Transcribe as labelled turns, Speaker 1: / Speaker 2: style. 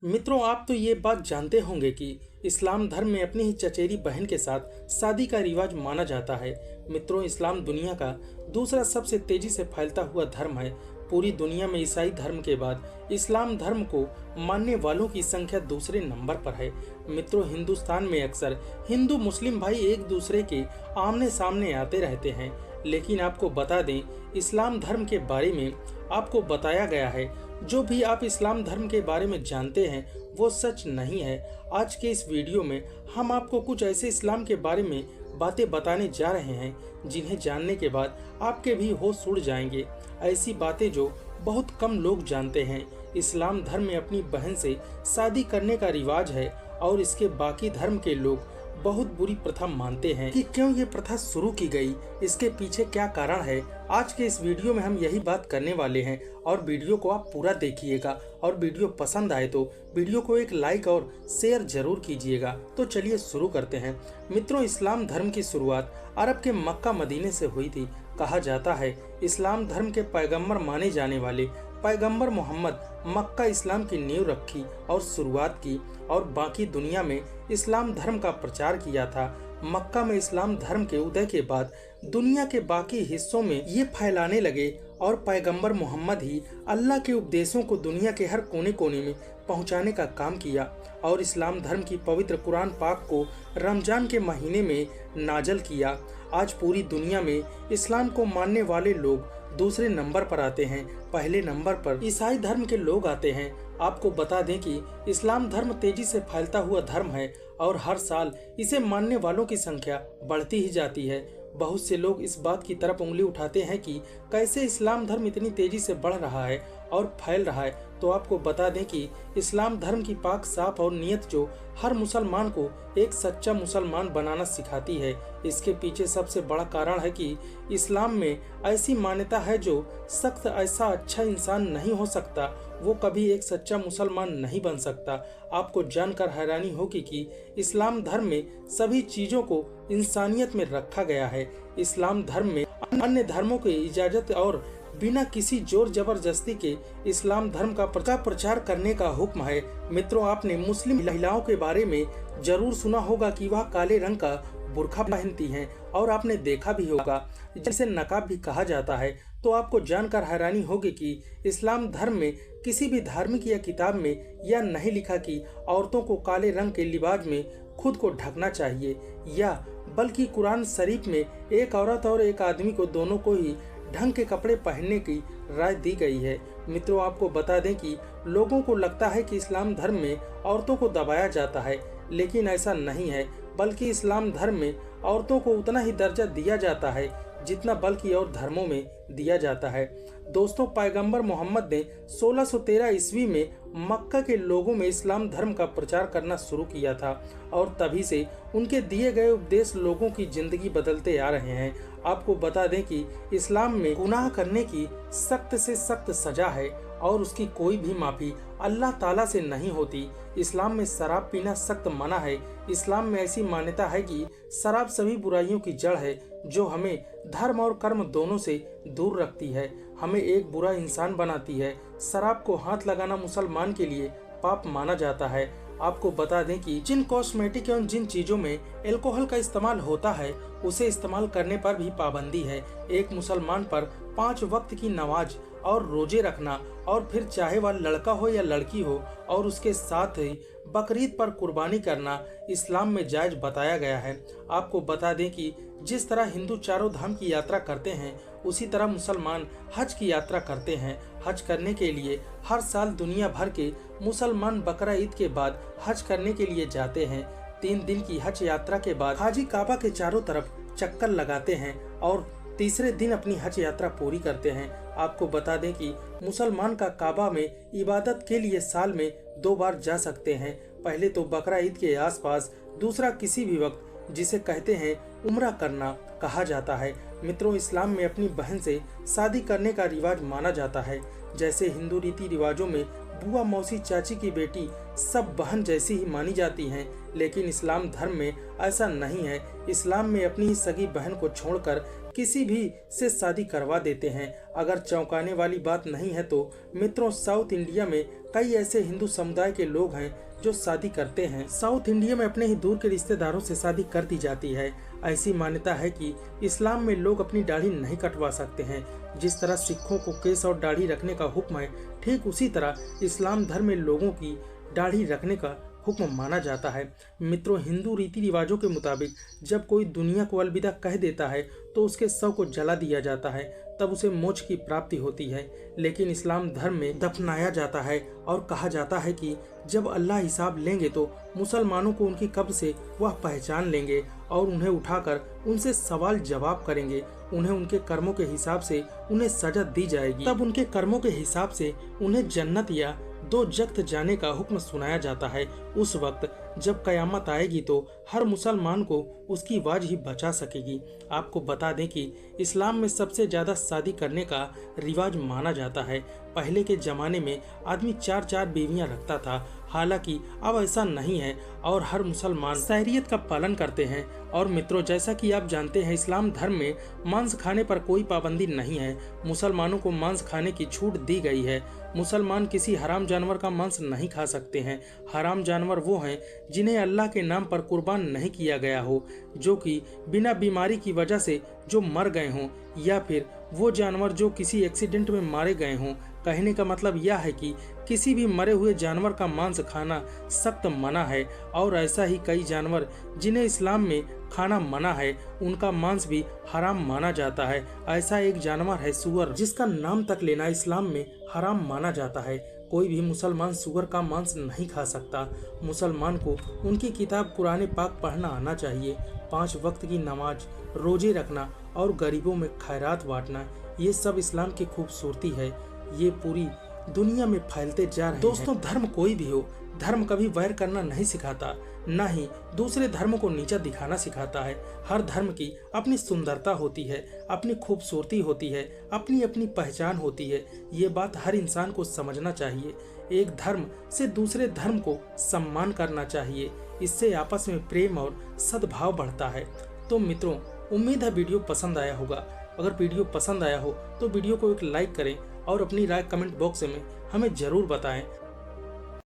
Speaker 1: मित्रों, आप तो ये बात जानते होंगे कि इस्लाम धर्म में अपनी ही चचेरी बहन के साथ शादी का रिवाज माना जाता है। मित्रों, इस्लाम दुनिया का दूसरा सबसे तेजी से फैलता हुआ धर्म है। पूरी दुनिया में ईसाई धर्म के बाद इस्लाम धर्म को मानने वालों की संख्या दूसरे नंबर पर है। मित्रों, हिंदुस्तान में अक्सर हिंदू मुस्लिम भाई एक दूसरे के आमने सामने आते रहते हैं, लेकिन आपको बता दें, इस्लाम धर्म के बारे में आपको बताया गया है, जो भी आप इस्लाम धर्म के बारे में जानते हैं वो सच नहीं है। आज के इस वीडियो में हम आपको कुछ ऐसे इस्लाम के बारे में बातें बताने जा रहे हैं जिन्हें जानने के बाद आपके भी होश उड़ जाएंगे। ऐसी बातें जो बहुत कम लोग जानते हैं। इस्लाम धर्म में अपनी बहन से शादी करने का रिवाज है और इसके बाकी धर्म के लोग बहुत बुरी प्रथा मानते हैं कि क्यों ये प्रथा शुरू की गई, इसके पीछे क्या कारण है। आज के इस वीडियो में हम यही बात करने वाले हैं और वीडियो को आप पूरा देखिएगा और वीडियो पसंद आए तो वीडियो को एक लाइक और शेयर जरूर कीजिएगा। तो चलिए शुरू करते हैं। मित्रों, इस्लाम धर्म की शुरुआत अरब के मक्का मदीने से हुई थी। कहा जाता है इस्लाम धर्म के पैगंबर माने जाने वाले पैगंबर मोहम्मद मक्का इस्लाम की नींव रखी और शुरुआत की और बाकी दुनिया में इस्लाम धर्म का प्रचार किया था। मक्का में इस्लाम धर्म के उदय के बाद दुनिया के बाकी हिस्सों में ये फैलाने लगे और पैगंबर मोहम्मद ही अल्लाह के उपदेशों को दुनिया के हर कोने कोने में पहुंचाने का काम किया और इस्लाम धर्म की पवित्र कुरान पाक को रमजान के महीने में नाजल किया। आज पूरी दुनिया में इस्लाम को मानने वाले लोग दूसरे नंबर पर आते हैं। पहले नंबर पर ईसाई धर्म के लोग आते हैं। आपको बता दें कि इस्लाम धर्म तेजी से फैलता हुआ धर्म है और हर साल इसे मानने वालों की संख्या बढ़ती ही जाती है। बहुत से लोग इस बात की तरफ उंगली उठाते हैं कि कैसे इस्लाम धर्म इतनी तेजी से बढ़ रहा है और फैल रहा है। तो आपको बता दें कि इस्लाम धर्म की पाक साफ और नियत जो हर मुसलमान को एक सच्चा मुसलमान बनाना सिखाती है। इसके पीछे सबसे बड़ा कारण है कि इस्लाम में ऐसी मान्यता है जो सख्त ऐसा अच्छा इंसान नहीं हो सकता, वो कभी एक सच्चा मुसलमान नहीं बन सकता। आपको जानकर हैरानी होगी कि इस्लाम धर्म में सभी चीजों को इंसानियत में रखा गया है। इस्लाम धर्म में अन्य धर्मों की इजाजत और बिना किसी जोर जबरदस्ती के इस्लाम धर्म का प्रचार करने का हुक्म है। मित्रों, आपने मुस्लिम महिलाओं के बारे में जरूर सुना होगा कि वह काले रंग का बुर्का पहनती हैं और आपने देखा भी होगा जिसे नकाब भी कहा जाता है। तो आपको जानकर हैरानी होगी कि इस्लाम धर्म में किसी भी धार्मिक या किताब में यह नहीं लिखा कि औरतों को काले रंग के लिबास में खुद को ढकना चाहिए, या बल्कि कुरान शरीफ में एक औरत और एक आदमी को दोनों को ही ढंग के कपड़े पहनने की राय दी गई है। मित्रों, आपको बता दें कि लोगों को लगता है कि इस्लाम धर्म में औरतों को दबाया जाता है, लेकिन ऐसा नहीं है, बल्कि इस्लाम धर्म में औरतों को उतना ही दर्जा दिया जाता है जितना बल्कि और धर्मों में दिया जाता है। दोस्तों, पैगंबर मोहम्मद ने 1613 ईस्वी में मक्का के लोगों में इस्लाम धर्म का प्रचार करना शुरू किया था और तभी से उनके दिए गए उपदेश लोगों की जिंदगी बदलते आ रहे हैं। आपको बता दें कि इस्लाम में गुनाह करने की सख्त से सख्त सजा है और उसकी कोई भी माफी अल्लाह ताला से नहीं होती। इस्लाम में शराब पीना सख्त मना है। इस्लाम में ऐसी मान्यता है कि शराब सभी बुराइयों की जड़ है जो हमें धर्म और कर्म दोनों से दूर रखती है, हमें एक बुरा इंसान बनाती है। शराब को हाथ लगाना मुसलमान के लिए पाप माना जाता है। आपको बता दें कि जिन कॉस्मेटिक एवं जिन चीजों में अल्कोहल का इस्तेमाल होता है उसे इस्तेमाल करने पर भी पाबंदी है। एक मुसलमान पर 5 वक्त की नमाज और रोजे रखना और फिर चाहे वह लड़का हो या लड़की हो और उसके साथ ही बकरीद पर कुर्बानी करना इस्लाम में जायज बताया गया है। आपको बता दें कि जिस तरह हिंदू चारों धाम की यात्रा करते हैं उसी तरह मुसलमान हज की यात्रा करते हैं। हज करने के लिए हर साल दुनिया भर के मुसलमान बकरा ईद के बाद हज करने के लिए जाते हैं। 3 दिन की हज यात्रा के बाद हाजी काबा के चारों तरफ चक्कर लगाते हैं और तीसरे दिन अपनी हज यात्रा पूरी करते हैं। आपको बता दें कि मुसलमान का काबा में इबादत के लिए साल में 2 बार जा सकते हैं। पहले तो बकरा ईद के आसपास, दूसरा किसी भी वक्त, जिसे कहते हैं उम्रा करना कहा जाता है। मित्रों, इस्लाम में अपनी बहन से शादी करने का रिवाज माना जाता है। जैसे हिंदू रीति रिवाजों में बुआ, मौसी, चाची की बेटी सब बहन जैसी ही मानी जाती हैं, लेकिन इस्लाम धर्म में ऐसा नहीं है। इस्लाम में अपनी ही सगी बहन को छोड़कर किसी भी से शादी करवा देते हैं। अगर चौंकाने वाली बात नहीं है तो मित्रों, साउथ इंडिया में कई ऐसे हिंदू समुदाय के लोग हैं जो शादी करते हैं। साउथ इंडिया में अपने ही दूर के रिश्तेदारों से शादी कर दी जाती है। ऐसी मान्यता है कि इस्लाम में लोग अपनी दाढ़ी नहीं कटवा सकते हैं। जिस तरह सिखों को केस और दाढ़ी रखने का हुक्म है, ठीक उसी तरह इस्लाम धर्म में लोगों की दाढ़ी रखने का हुक्म माना जाता है। मित्रों, हिंदू रीति रिवाजों के मुताबिक जब कोई दुनिया को अलविदा कह देता है तो उसके शव को जला दिया जाता है, तब उसे मोक्ष की प्राप्ति होती है। लेकिन इस्लाम धर्म में दफनाया जाता है और कहा जाता है कि जब अल्लाह हिसाब लेंगे तो मुसलमानों को उनकी कब्र से वह पहचान लेंगे और उन्हें उठाकर उनसे सवाल जवाब करेंगे। उन्हें उनके कर्मों के हिसाब से उन्हें सजा दी जाएगी। तब उनके कर्मों के हिसाब से उन्हें जन्नत या दो जख्त जाने का हुक्म सुनाया जाता है। उस वक्त जब कयामत आएगी तो हर मुसलमान को उसकी आवाज ही बचा सकेगी। आपको बता दें कि इस्लाम में सबसे ज्यादा शादी करने का रिवाज माना जाता है। पहले के जमाने में आदमी 4-4 बीवियां रखता था, हालांकि अब ऐसा नहीं है और हर मुसलमान शरीयत का पालन करते हैं। और मित्रों, जैसा कि आप जानते हैं, इस्लाम धर्म में मांस खाने पर कोई पाबंदी नहीं है। मुसलमानों को मांस खाने की छूट दी गई है। मुसलमान किसी हराम जानवर का मांस नहीं खा सकते हैं। हराम जानवर वो हैं जिन्हें अल्लाह के नाम पर कुर्बान नहीं किया गया हो, जो कि बिना बीमारी की वजह से जो मर गए हों, या फिर वो जानवर जो किसी एक्सीडेंट में मारे गए हों। कहने का मतलब यह है कि किसी भी मरे हुए जानवर का मांस खाना सख्त मना है। और ऐसा ही कई जानवर जिन्हें इस्लाम में खाना मना है, उनका मांस भी हराम माना जाता है। ऐसा एक जानवर है सूअर, जिसका नाम तक लेना इस्लाम में हराम माना जाता है। कोई भी मुसलमान सूअर का मांस नहीं खा सकता। मुसलमान को उनकी किताब कुरान पाक पढ़ना आना चाहिए। 5 वक्त की नमाज, रोजे रखना और गरीबों में खैरात बांटना, ये सब इस्लाम की खूबसूरती है। ये पूरी दुनिया में फैलते जा रहे हैं। दोस्तों, धर्म कोई भी हो, धर्म कभी वैर करना नहीं सिखाता, न ही दूसरे धर्मों को नीचा दिखाना सिखाता है। हर धर्म की अपनी सुंदरता होती है, अपनी खूबसूरती होती है, अपनी अपनी पहचान होती है। ये बात हर इंसान को समझना चाहिए। एक धर्म से दूसरे धर्म को सम्मान करना चाहिए। इससे आपस में प्रेम और सद्भाव बढ़ता है। तो मित्रों, उम्मीद है वीडियो पसंद आया होगा। अगर वीडियो पसंद आया हो तो वीडियो को एक लाइक करें और अपनी राय कमेंट बॉक्स में हमें जरूर बताएं।